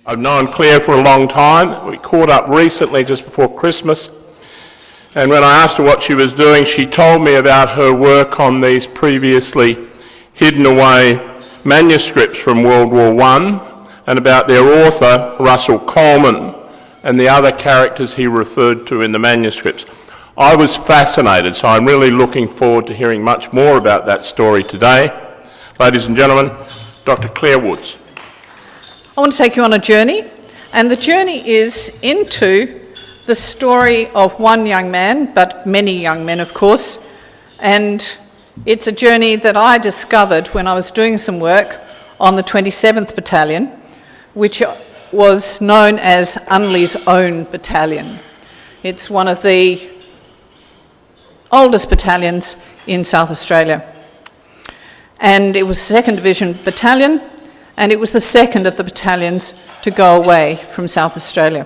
I've known Claire for a long time. We caught up recently just before Christmas, and when I asked her what she was doing, she told me about her work on these previously hidden away manuscripts from World War I and about their author, Russell Colman, and the other characters he referred to in the manuscripts. I was fascinated, so I'm really looking forward to hearing much more about that story today. Ladies and gentlemen, Dr. Claire Woods. I want to take you on a journey, and the journey is into the story of one young man, but many young men, of course, and it's a journey that I discovered when I was doing some work on the 27th Battalion, which was known as Unley's Own Battalion. It's one of the oldest battalions in South Australia, and it was 2nd Division Battalion, and it was the second of the battalions to go away from South Australia.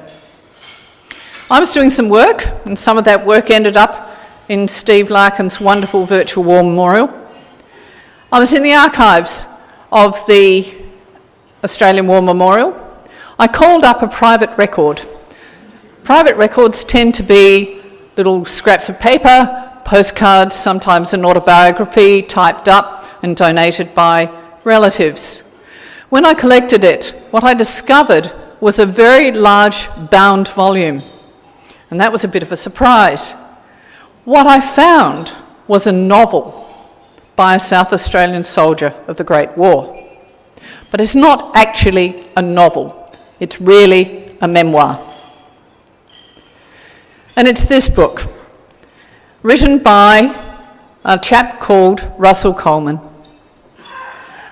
I was doing some work, and some of that work ended up in Steve Larkin's wonderful virtual war memorial. I was in the archives of the Australian War Memorial. I called up a private record. Private records tend to be little scraps of paper, postcards, sometimes an autobiography typed up and donated by relatives. When I collected it, what I discovered was a very large bound volume, and that was a bit of a surprise. What I found was a novel by a South Australian soldier of the Great War. But it's not actually a novel, it's really a memoir. And it's this book, written by a chap called Russell Coleman.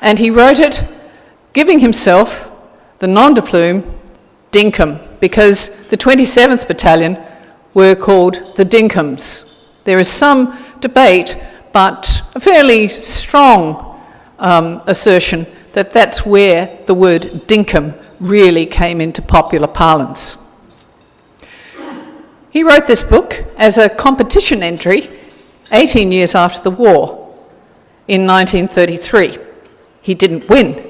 And he wrote it giving himself the nom de plume Dinkum, because the 27th Battalion were called the Dinkums. There is some debate, but a fairly strong assertion that that's where the word Dinkum really came into popular parlance. He wrote this book as a competition entry 18 years after the war, in 1933. He didn't win,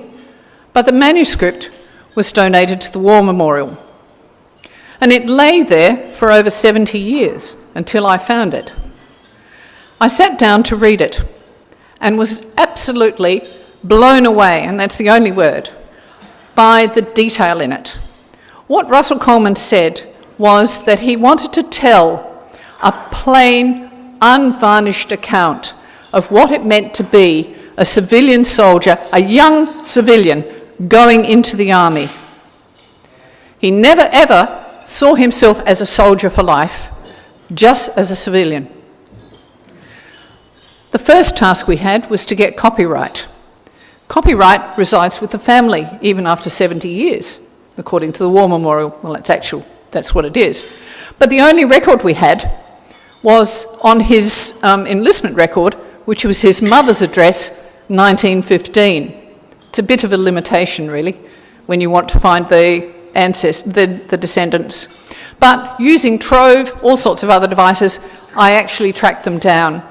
but the manuscript was donated to the War Memorial. And it lay there for over 70 years until I found it. I sat down to read it and was absolutely blown away, and that's the only word, by the detail in it. What Russell Coleman said was that he wanted to tell a plain, unvarnished account of what it meant to be a civilian soldier, a young civilian, going into the army. He never ever saw himself as a soldier for life, just as a civilian. The first task we had was to get copyright. Copyright resides with the family even after 70 years, according to the War Memorial. Well, that's what it is. But the only record we had was on his enlistment record, which was his mother's address, 1915. It's a bit of a limitation, really, when you want to find the descendants. But using Trove, all sorts of other devices, I actually tracked them down.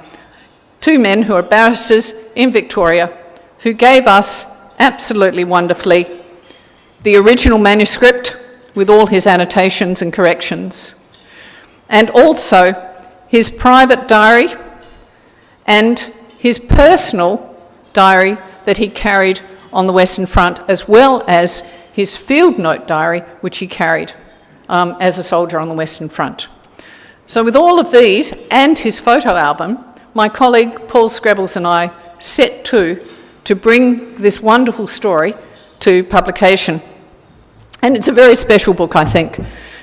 Two men who are barristers in Victoria who gave us, absolutely wonderfully, the original manuscript with all his annotations and corrections, and also his private diary and his personal diary that he carried on the Western Front, as well as his field note diary, which he carried as a soldier on the Western Front. So with all of these and his photo album, my colleague Paul Scrabbles and I set to bring this wonderful story to publication. And it's a very special book, I think,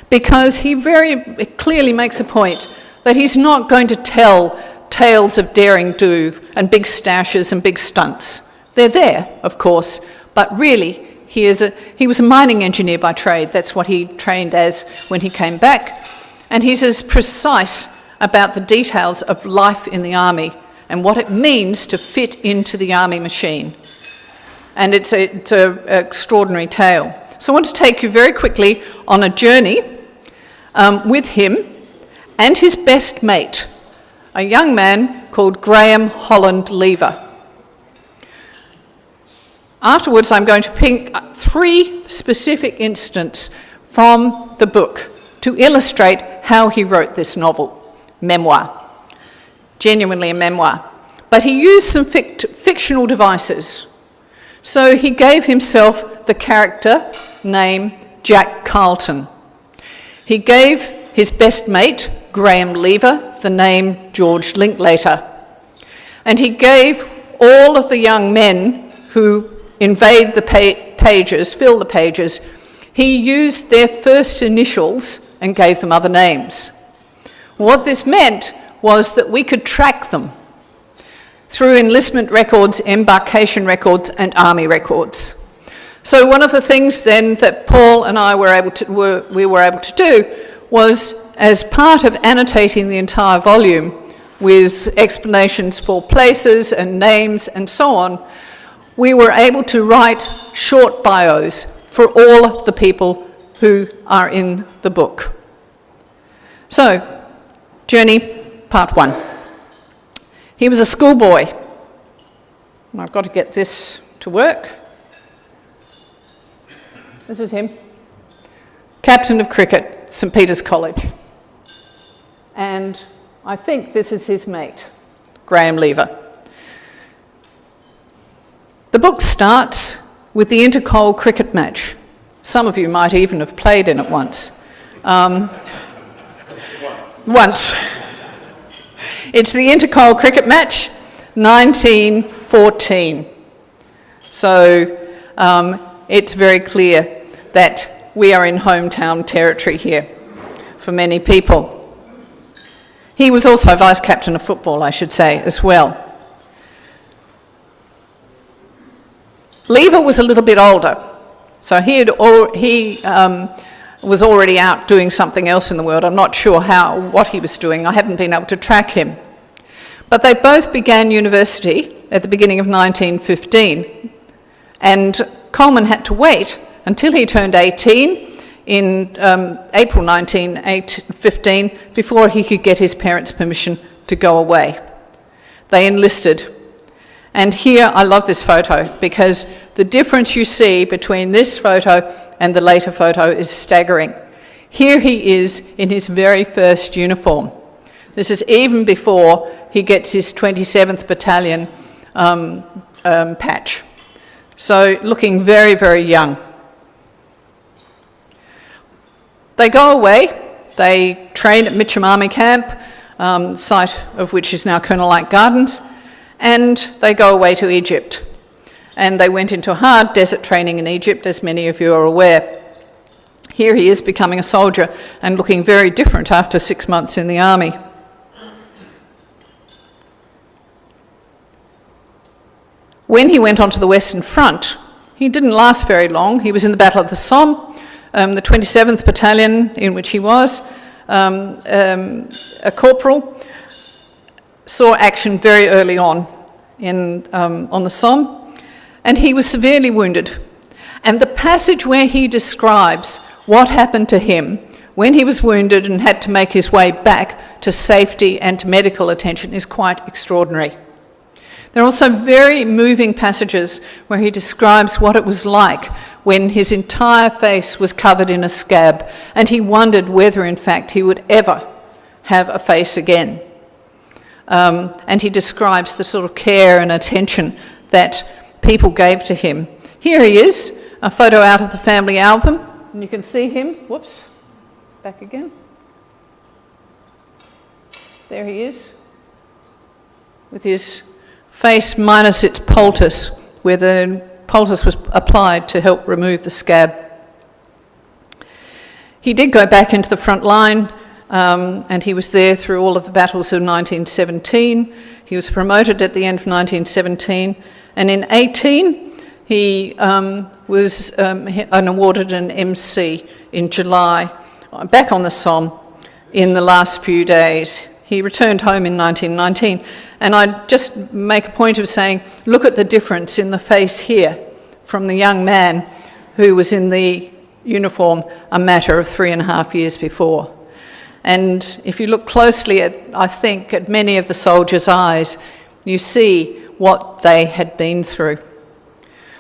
because he very clearly makes a point that he's not going to tell tales of daring do and big stashes and big stunts. They're there, of course, but really he was a mining engineer by trade. That's what he trained as when he came back. And he's as precise about the details of life in the army and what it means to fit into the army machine. And it's an extraordinary tale. So I want to take you very quickly on a journey with him and his best mate, a young man called Graham Holland Lever. Afterwards, I'm going to 3 specific instances from the book to illustrate how he wrote this novel, memoir, genuinely a memoir. But he used some fictional devices. So he gave himself the character name Jack Carlton. He gave his best mate, Graham Lever, the name George Linkletter. And he gave all of the young men who invade the pages, fill the pages, he used their first initials and gave them other names. What this meant was that we could track them through enlistment records, embarkation records, and army records. So one of the things then that Paul and I were able to do was, as part of annotating the entire volume with explanations for places and names and so on, we were able to write short bios for all of the people who are in the book. So, Journey, Part 1. He was a schoolboy. And I've got to get this to work. This is him. Captain of cricket, St Peter's College. And I think this is his mate, Graham Lever. The book starts with the Intercol cricket match. Some of you might even have played in it once. Once. It's the Intercol cricket match, 1914. So it's very clear that we are in hometown territory here for many people. He was also vice captain of football, I should say, as well. Lever was a little bit older, so he was already out doing something else in the world. I'm not sure what he was doing. I haven't been able to track him. But they both began university at the beginning of 1915, and Colman had to wait until he turned 18 in April 1915 before he could get his parents' permission to go away. They enlisted. And here, I love this photo because the difference you see between this photo and the later photo is staggering. Here he is in his very first uniform. This is even before he gets his 27th Battalion patch. So looking very, very young. They go away, they train at Mitcham Army Camp, site of which is now Colonel Light Gardens, and they go away to Egypt. And they went into hard desert training in Egypt, as many of you are aware. Here he is becoming a soldier and looking very different after 6 months in the army. When he went onto the Western Front, he didn't last very long. He was in the Battle of the Somme, the 27th Battalion in which he was, a corporal, saw action very early on the Somme, and he was severely wounded. And the passage where he describes what happened to him when he was wounded and had to make his way back to safety and to medical attention is quite extraordinary. There are also very moving passages where he describes what it was like when his entire face was covered in a scab and he wondered whether in fact he would ever have a face again. And he describes the sort of care and attention that people gave to him. Here he is, a photo out of the family album, and you can see him, whoops, back again. There he is, with his face minus its poultice, where the poultice was applied to help remove the scab. He did go back into the front line, and he was there through all of the battles of 1917. He was promoted at the end of 1917, and in 18 he was awarded an MC in July, back on the Somme in the last few days. He returned home in 1919, and I just make a point of saying, look at the difference in the face here from the young man who was in the uniform a matter of 3.5 years before. And if you look closely I think, at many of the soldiers' eyes, you see what they had been through.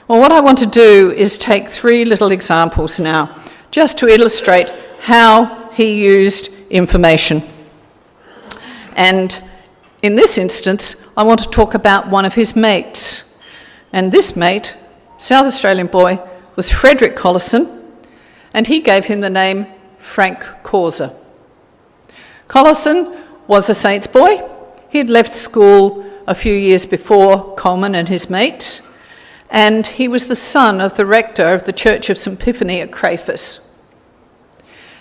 Well, what I want to do is take 3 little examples now, just to illustrate how he used information. And in this instance, I want to talk about one of his mates. And this mate, South Australian boy, was Frederick Collison, and he gave him the name Frank Causer. Collison was a Saints boy. He had left school a few years before Coleman and his mates, and he was the son of the rector of the Church of St Epiphany at Crayfus.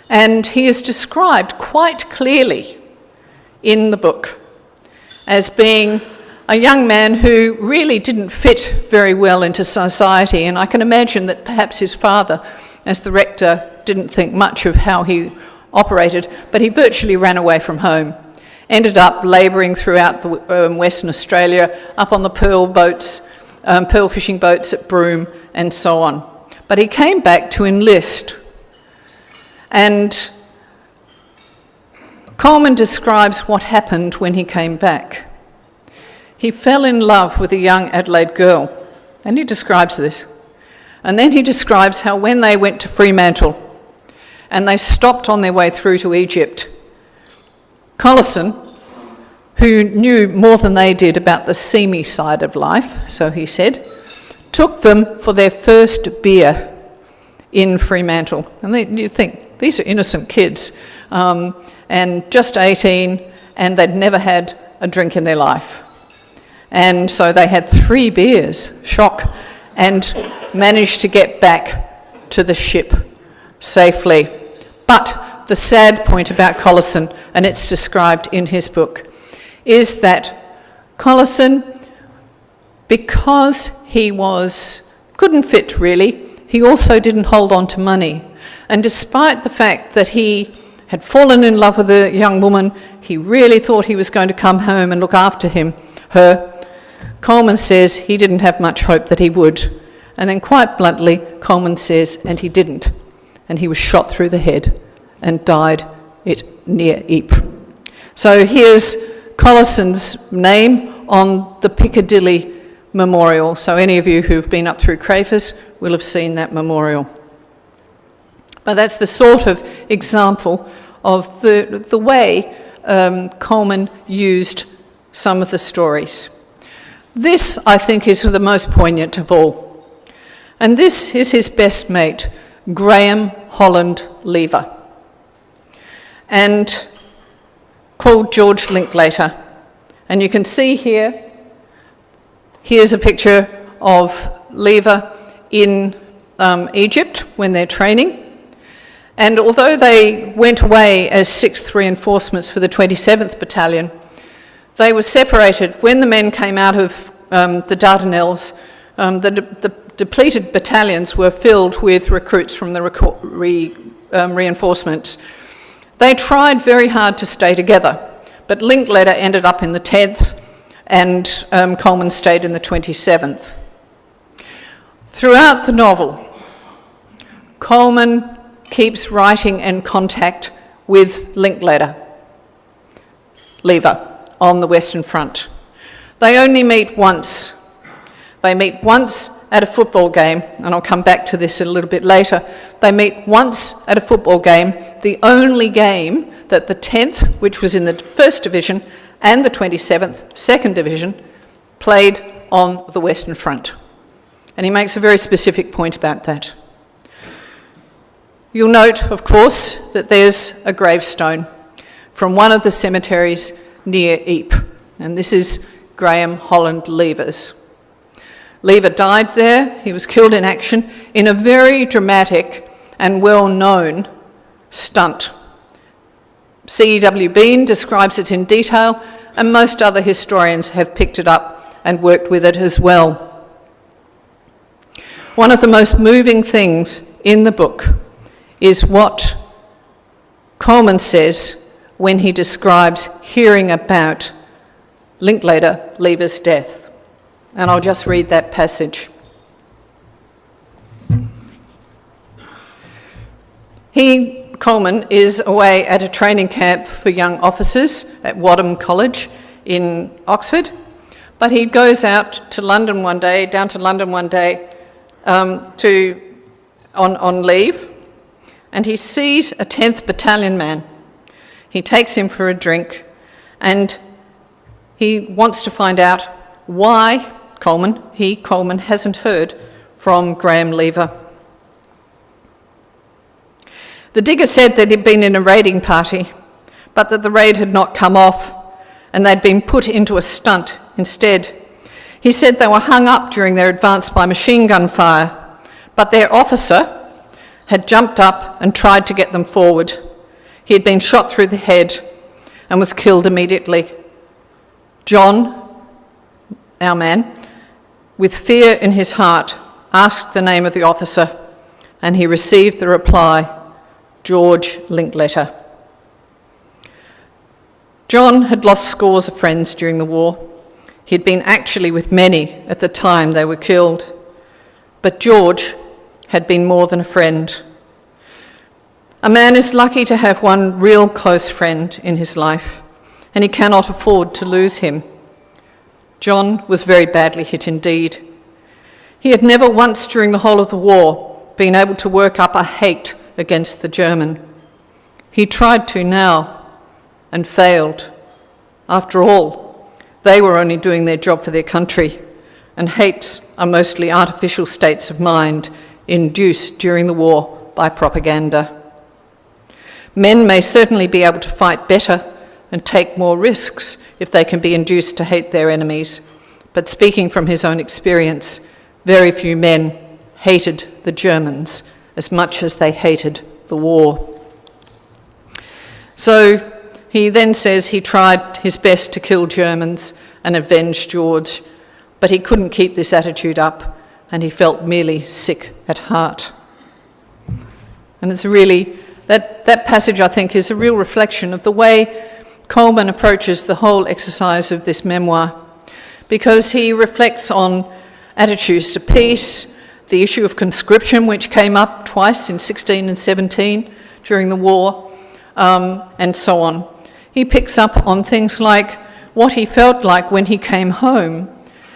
And he is described quite clearly in the book as being a young man who really didn't fit very well into society, and I can imagine that perhaps his father, as the rector, didn't think much of how he operated, but he virtually ran away from home. Ended up labouring throughout Western Australia, up on the pearl fishing boats at Broome and so on. But he came back to enlist. And Coleman describes what happened when he came back. He fell in love with a young Adelaide girl, and he describes this. And then he describes how when they went to Fremantle and they stopped on their way through to Egypt, Collison, who knew more than they did about the seamy side of life, so he said, took them for their first beer in Fremantle. And you think, these are innocent kids, and just 18, and they'd never had a drink in their life. And so they had 3 beers, shock, and managed to get back to the ship safely. But the sad point about Collison, and it's described in his book, is that Collison, because he couldn't fit really, he also didn't hold on to money. And despite the fact that he had fallen in love with a young woman, he really thought he was going to come home and look after her. Coleman says he didn't have much hope that he would. And then quite bluntly, Coleman says, and he didn't. And he was shot through the head and died near Ypres. So here's Collison's name on the Piccadilly Memorial. So any of you who've been up through Crayfus will have seen that memorial. But that's the sort of example of the way Coleman used some of the stories. This, I think, is the most poignant of all. And this is his best mate, Graham Holland Lever, and called George Linkletter. And you can see here's a picture of Lever in Egypt when they're training. And although they went away as 6th reinforcements for the 27th Battalion, they were separated. When the men came out of the Dardanelles, the depleted battalions were filled with recruits from the reinforcements. They tried very hard to stay together, but Linkletter ended up in the 10th and Colman stayed in the 27th. Throughout the novel, Colman keeps writing and contact with Linkletter, Lever, on the Western Front. They only meet once. They meet once at a football game, and I'll come back to this a little bit later. They meet once at a football game, the only game that the 10th, which was in the 1st Division, and the 27th, 2nd Division, played on the Western Front. And he makes a very specific point about that. You'll note, of course, that there's a gravestone from one of the cemeteries near Ypres, and this is Graham Holland Lever's. Lever died there. He was killed in action in a very dramatic and well-known stunt. C.E.W. Bean describes it in detail, and most other historians have picked it up and worked with it as well. One of the most moving things in the book is what Coleman says when he describes hearing about Linkletter Lever's death. And I'll just read that passage. Coleman, is away at a training camp for young officers at Wadham College in Oxford, but he goes out to London one day, on leave, and he sees a 10th Battalion man. He takes him for a drink, and he wants to find out why Coleman hasn't heard from Graham Lever. The digger said that he'd been in a raiding party, but that the raid had not come off, and they'd been put into a stunt instead. He said they were hung up during their advance by machine gun fire, but their officer had jumped up and tried to get them forward. He had been shot through the head and was killed immediately. John, our man, with fear in his heart, asked the name of the officer, and he received the reply, George Linkletter. John had lost scores of friends during the war. He had been actually with many at the time they were killed. But George had been more than a friend. A man is lucky to have one real close friend in his life, and he cannot afford to lose him. John was very badly hit indeed. He had never once during the whole of the war been able to work up a hate against the German. He tried to now and failed. After all, they were only doing their job for their country, and hates are mostly artificial states of mind induced during the war by propaganda. Men may certainly be able to fight better and take more risks if they can be induced to hate their enemies, but speaking from his own experience, very few men hated the Germans as much as they hated the war. So he then says he tried his best to kill Germans and avenge George, but he couldn't keep this attitude up, and he felt merely sick at heart. And it's really, that passage, I think, is a real reflection of the way Coleman approaches the whole exercise of this memoir, because he reflects on attitudes to peace, the issue of conscription, which came up twice in 16 and 17 during the war, and so on. He picks up on things like what he felt like when he came home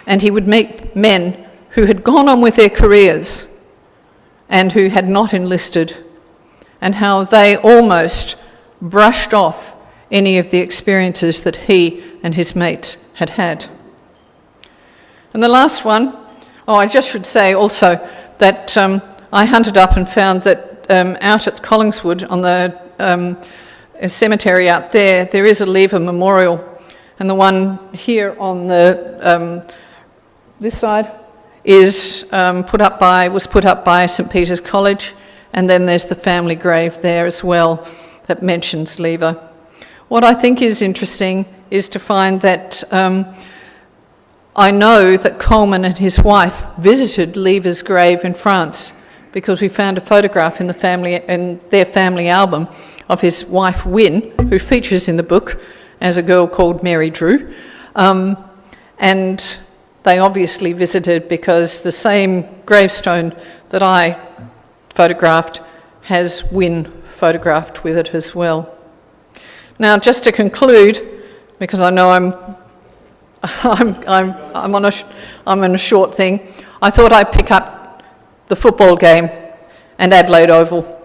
and he would meet men who had gone on with their careers and who had not enlisted, and how they almost brushed off any of the experiences that he and his mates had had. And the last one, I just should say also that I hunted up and found that out at Collison Woods on the cemetery out there, there is a Lever memorial, and the one here on the this side is was put up by St Peter's College, and then there's the family grave there as well that mentions Lever. What I think is interesting is to find that I know that Coleman and his wife visited Lever's grave in France, because we found a photograph in their family album of his wife Wynne, who features in the book as a girl called Mary Drew, and they obviously visited because the same gravestone that I photographed has Wynne photographed with it as well. Now, just to conclude, because I know I'm on a short thing, I thought I'd pick up the football game and Adelaide Oval.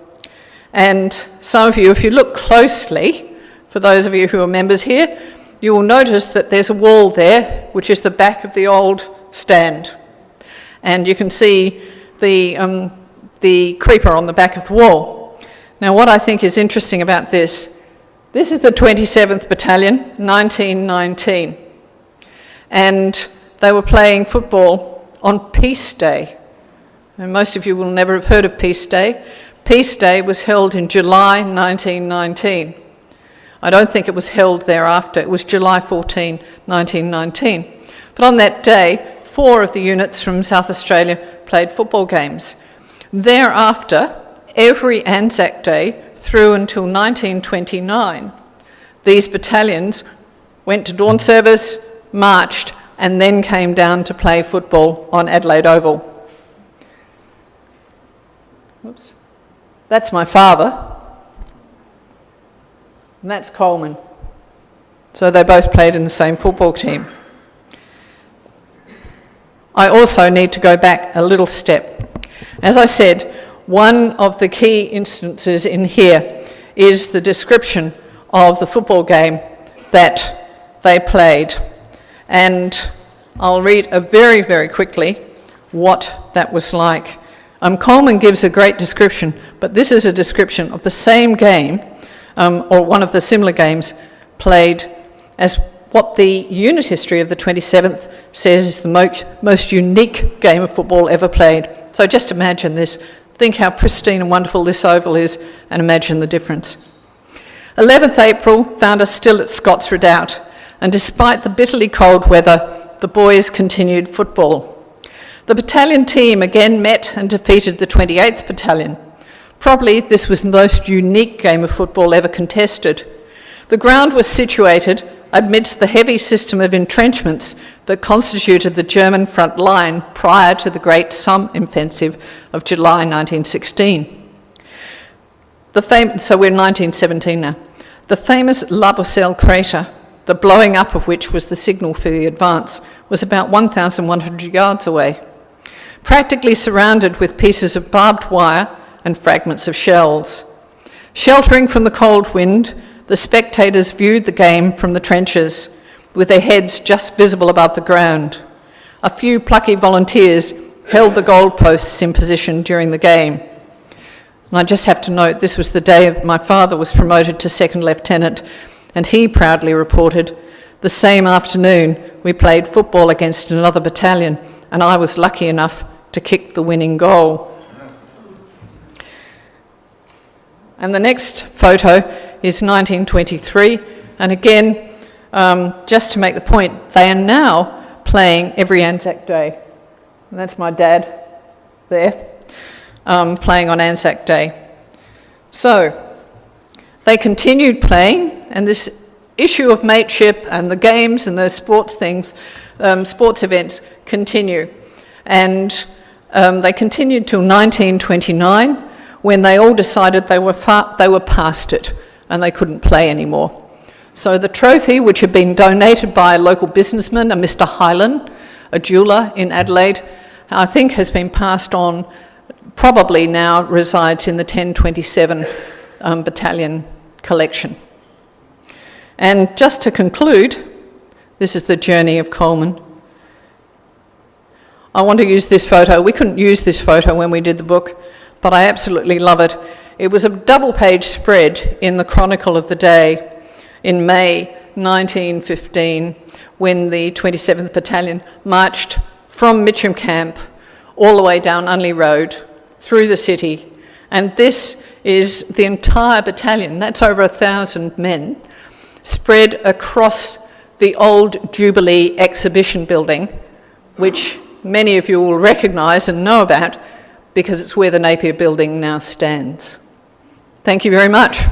And some of you, if you look closely, for those of you who are members here, you will notice that there's a wall there, which is the back of the old stand. And you can see the creeper on the back of the wall. Now, what I think is interesting about this is the 27th Battalion, 1919. And they were playing football on Peace Day. And most of you will never have heard of Peace Day. Peace Day was held in July 1919. I don't think it was held thereafter. It was July 14, 1919. But on that day, 4 of the units from South Australia played football games. Thereafter, every Anzac Day through until 1929, these battalions went to dawn service, marched, and then came down to play football on Adelaide Oval. Oops. That's my father, and that's Coleman. So they both played in the same football team. I also need to go back a little step. As I said, one of the key instances in here is the description of the football game that they played. And I'll read very, very quickly what that was like. Coleman gives a great description, but this is a description of the same game, or one of the similar games played as what the unit history of the 27th says is the most unique game of football ever played. So just imagine this. Think how pristine and wonderful this oval is, and imagine the difference. 11th April found us still at Scott's Redoubt, and despite the bitterly cold weather, the boys continued football. The battalion team again met and defeated the 28th Battalion. Probably this was the most unique game of football ever contested. The ground was situated amidst the heavy system of entrenchments that constituted the German front line prior to the Great Somme offensive of July 1916. So we're in 1917 now. The famous La Boisselle crater, the blowing up of which was the signal for the advance, was about 1,100 yards away, practically surrounded with pieces of barbed wire and fragments of shells. Sheltering from the cold wind, the spectators viewed the game from the trenches, with their heads just visible above the ground. A few plucky volunteers held the goalposts in position during the game. And I just have to note, this was the day my father was promoted to second lieutenant, and he proudly reported, the same afternoon we played football against another battalion, and I was lucky enough to kick the winning goal. And the next photo is 1923, and again, just to make the point, they are now playing every Anzac Day. And that's my dad there, playing on Anzac Day. So, they continued playing, and this issue of mateship and the games and the sports things, sports events continue. And they continued till 1929, when they all decided they were past it and they couldn't play anymore. So the trophy, which had been donated by a local businessman, a Mr. Hylan, a jeweller in Adelaide, I think has been passed on, probably now resides in the 1027 Battalion collection. And just to conclude, this is the journey of Colman. I want to use this photo. We couldn't use this photo when we did the book, but I absolutely love it. It was a double-page spread in the Chronicle of the day in May 1915, when the 27th Battalion marched from Mitcham Camp all the way down Unley Road through the city. And this is the entire battalion, that's over 1,000 men, spread across the old Jubilee exhibition building, which many of you will recognise and know about because it's where the Napier building now stands. Thank you very much.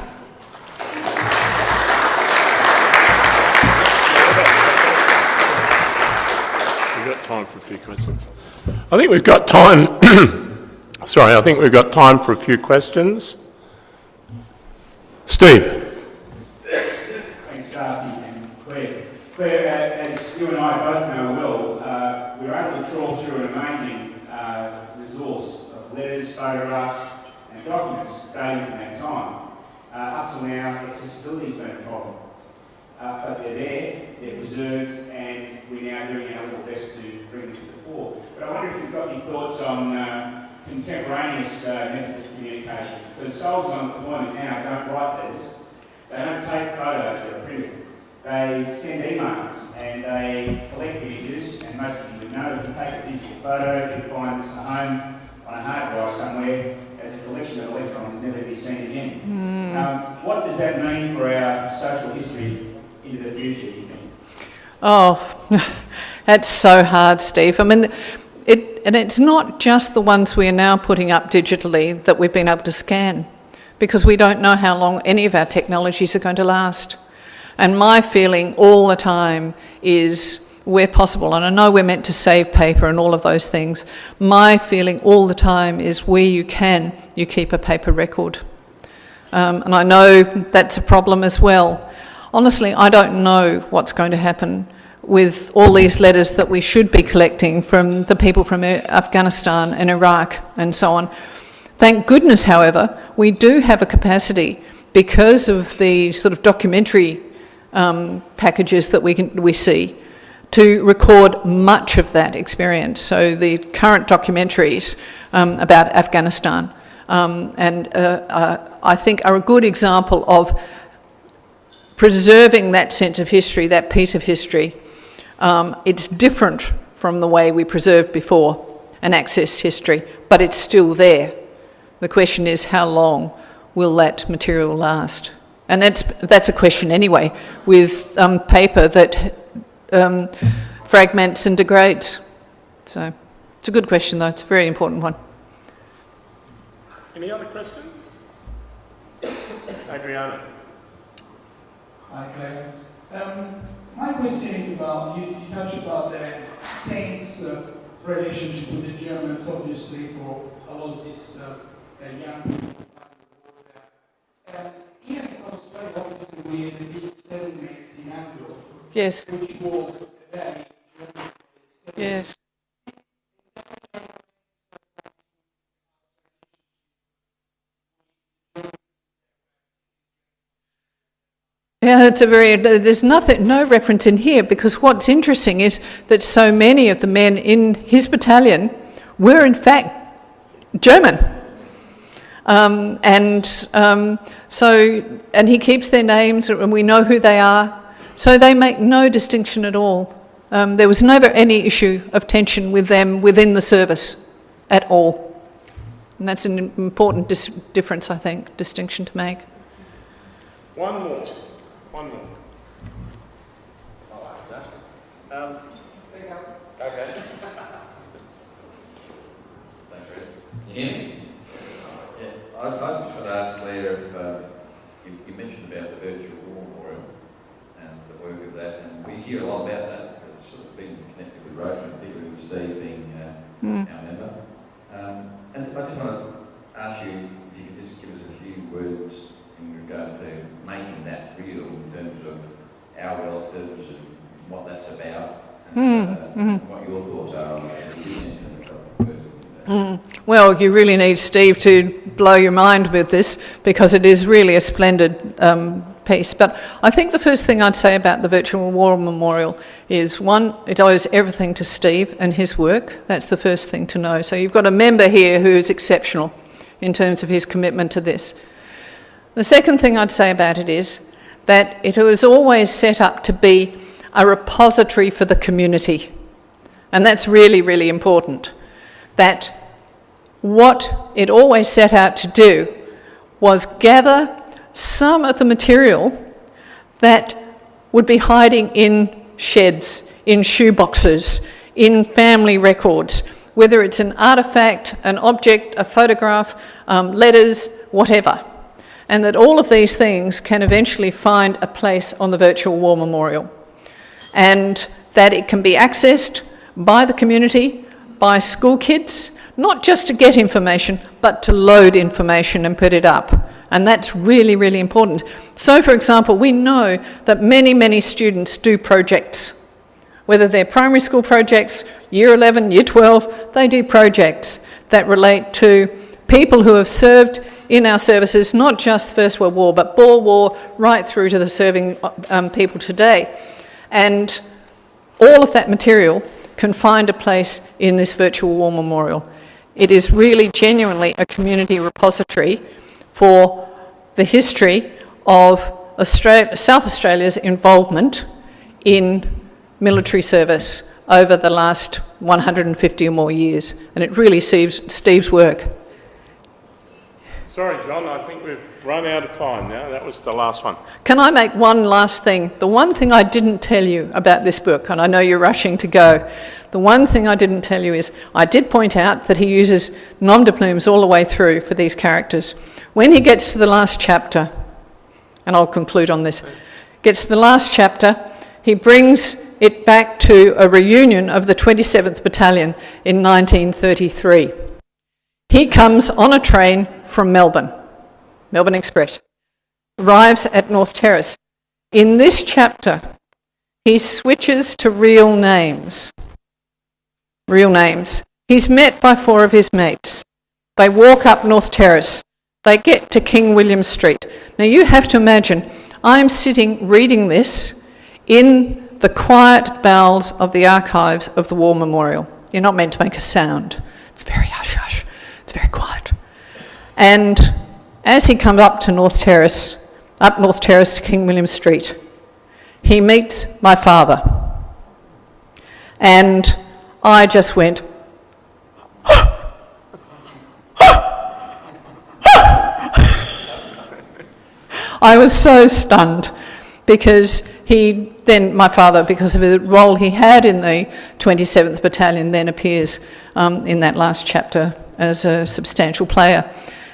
We've got time for a few questions. I think we've got time. Sorry, I think we've got time for a few questions. Steve. Thanks, Darcy and Claire. Claire, as you and I both know well, we were able to trawl through an amazing resource of letters, photographs and documents dating from that time. Up till now, accessibility has been a problem. But they're there, they're preserved, and we're now doing our little best to bring them to the fore. But I wonder if you've got any thoughts on contemporaneous methods of communication. Because soldiers on deployment now don't write letters, they don't take photos that are printed. They send emails and they collect images, and most of you would know if you take a digital photo, it finds a home on a hard drive somewhere as a collection of electrons, never to be seen again. What does that mean for our social history into the future, do you think? Oh, that's so hard, Steve. I mean, it's not just the ones we are now putting up digitally that we've been able to scan, because we don't know how long any of our technologies are going to last. And my feeling all the time is, where possible, and I know we're meant to save paper and all of those things, my feeling all the time is where you can, you keep a paper record. And I know that's a problem as well. Honestly, I don't know what's going to happen with all these letters that we should be collecting from the people from Afghanistan and Iraq and so on. Thank goodness, however, we do have a capacity, because of the sort of documentary packages that we see, to record much of that experience. So the current documentaries about Afghanistan I think are a good example of preserving that sense of history, that piece of history. It's different from the way we preserved before and accessed history, but it's still there. The question is, how long will that material last? And that's a question anyway, with paper that fragments and degrades. So it's a good question, though. It's a very important one. Any other questions? Adriana. Hi, Claire. My question is about, you touched about the tense relationship with the Germans, obviously, for a lot of these young people. Here in South Australia, obviously, we had a big settlement in Andover, Yes. which was a very German settlement. Yes. Yeah, there's no reference in here, because what's interesting is that so many of the men in his battalion were in fact German. And he keeps their names, and we know who they are, so they make no distinction at all. There was never any issue of tension with them within the service at all. And that's an important difference, I think, distinction to make. One more. Okay. Thanks, Red. Jim? Yeah, I just want to ask Claire if you mentioned about the virtual war memorial and the work of that, and we hear a lot about that. It's sort of been connected with Rotary, particularly with Steve being our member. And I just want to ask you if you could just give us a few words in regard to making that real in terms of our relatives and what that's about, and what your thoughts are on that. Well, you really need Steve to blow your mind with this, because it is really a splendid piece. But I think the first thing I'd say about the Virtual War Memorial is, one, it owes everything to Steve and his work. That's the first thing to know. So you've got a member here who is exceptional in terms of his commitment to this. The second thing I'd say about it is that it was always set up to be a repository for the community. And that's really, really important. That what it always set out to do was gather some of the material that would be hiding in sheds, in shoeboxes, in family records, whether it's an artefact, an object, a photograph, letters, whatever. And that all of these things can eventually find a place on the Virtual War Memorial. And that it can be accessed by the community, by school kids, not just to get information, but to load information and put it up. And that's really, really important. So, for example, we know that many, many students do projects. Whether they're primary school projects, year 11, year 12, they do projects that relate to people who have served in our services, not just First World War, but Boer War, right through to the serving people today. And all of that material can find a place in this Virtual War Memorial. It is really genuinely a community repository for the history of South Australia's involvement in military service over the last 150 or more years. And it really Steve's work. Sorry, John, I think we've run out of time now. That was the last one. Can I make one last thing? The one thing I didn't tell you about this book, and I know you're rushing to go, the one thing I didn't tell you is I did point out that he uses nom de plumes all the way through for these characters. When he gets to the last chapter, and I'll conclude on this, gets to the last chapter, he brings it back to a reunion of the 27th Battalion in 1933. He comes on a train from Melbourne Express, arrives at North Terrace. In this chapter, he switches to real names. Real names. He's met by 4 of his mates. They walk up North Terrace. They get to King William Street. Now you have to imagine, I'm sitting reading this in the quiet bowels of the archives of the War Memorial. You're not meant to make a sound. It's very hush-hush. It's very quiet. And as he comes up North Terrace to King William Street, he meets my father. And I just went, I was so stunned because my father, because of the role he had in the 27th Battalion, then appears in that last chapter as a substantial player.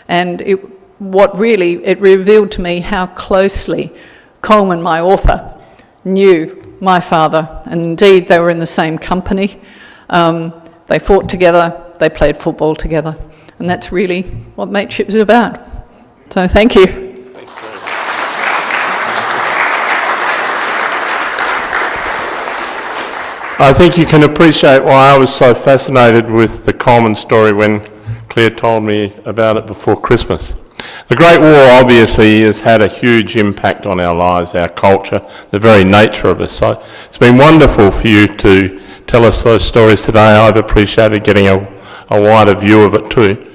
And it revealed to me how closely Coleman, my author, knew my father. And indeed, they were in the same company. They fought together, they played football together. And that's really what mateship is about. So thank you. I think you can appreciate why I was so fascinated with the Coleman story when Claire told me about it before Christmas. The Great War obviously has had a huge impact on our lives, our culture, the very nature of us. So it's been wonderful for you to tell us those stories today. I've appreciated getting a wider view of it too.